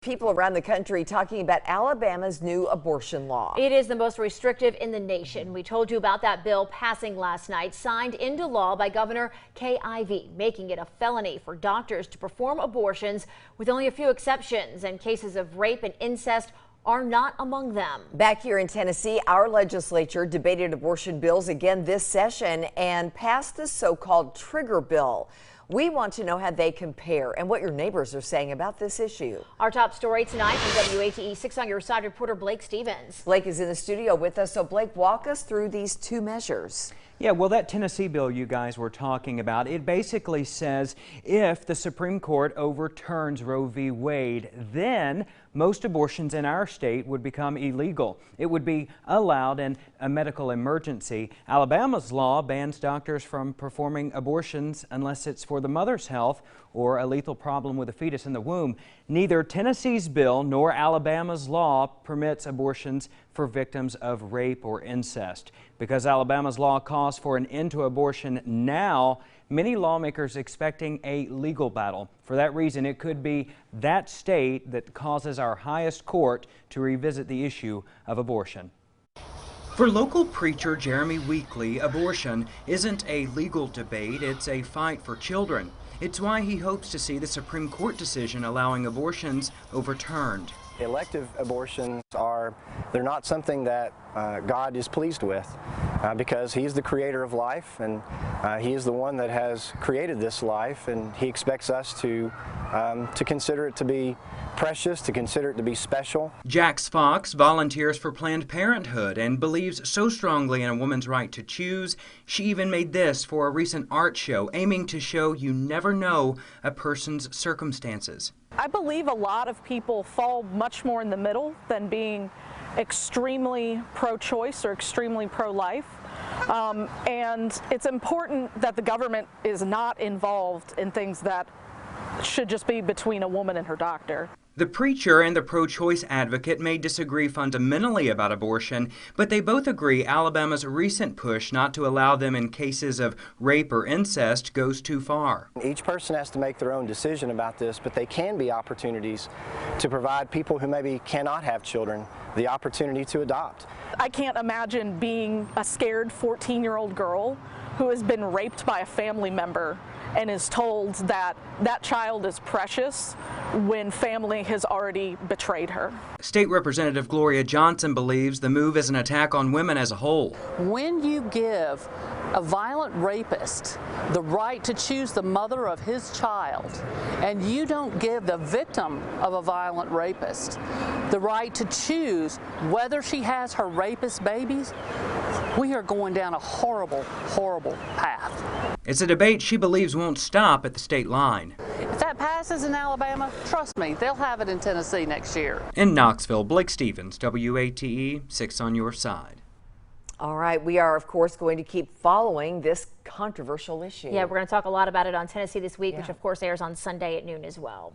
People around the country talking about Alabama's new abortion law. It is the most restrictive in the nation. We told you about that bill passing last night, signed into law by Governor Kay Ivey, making it a felony for doctors to perform abortions with only a few exceptions, and cases of rape and incest are not among them. Back here in Tennessee, our legislature debated abortion bills again this session and passed the so-called trigger bill. We want to know how they compare and what your neighbors are saying about this issue. Our top story tonight from WATE 6 on your side reporter Blake Stevens. Blake is in the studio with us. So Blake, walk us through these two measures. Yeah, well, that Tennessee bill you guys were talking about, it basically says if the Supreme Court overturns Roe v. Wade, then most abortions in our state would become illegal. It would be allowed in a medical emergency. Alabama's law bans doctors from performing abortions unless it's for the mother's health or a lethal problem with a fetus in the womb. Neither Tennessee's bill nor Alabama's law permits abortions for victims of rape or incest. Because Alabama's law calls for an end to abortion now, many lawmakers expecting a legal battle. For that reason, it could be that state that causes our highest court to revisit the issue of abortion. For local preacher Jeremy Weekly, abortion isn't a legal debate, it's a fight for children. It's why he hopes to see the Supreme Court decision allowing abortions overturned. Elective abortions they're not something that God is pleased with because He's the creator of life, and He is the one that has created this life, and He expects us to consider it to be precious, to consider it to be special. Jax Fox volunteers for Planned Parenthood and believes so strongly in a woman's right to choose, she even made this for a recent art show, aiming to show you never know a person's circumstances. I believe a lot of people fall much more in the middle than being extremely pro-choice or extremely pro-life. And it's important that the government is not involved in things that should just be between a woman and her doctor. The preacher and the pro-choice advocate may disagree fundamentally about abortion, but they both agree Alabama's recent push not to allow them in cases of rape or incest goes too far. Each person has to make their own decision about this, but they can be opportunities to provide people who maybe cannot have children the opportunity to adopt. I can't imagine being a scared 14-year-old girl who has been raped by a family member and is told that that child is precious when family has already betrayed her. State Representative Gloria Johnson believes the move is an attack on women as a whole. When you give a violent rapist the right to choose the mother of his child, and you don't give the victim of a violent rapist the right to choose whether she has her rapist babies, we are going down a horrible, horrible path. It's a debate she believes won't stop at the state line. If that passes in Alabama, trust me, they'll have it in Tennessee next year. In Knoxville, Blake Stevens, WATE 6 on your side. All right, we are, of course, going to keep following this controversial issue. Yeah, we're going to talk a lot about it on Tennessee This Week, which of course airs on Sunday at noon as well.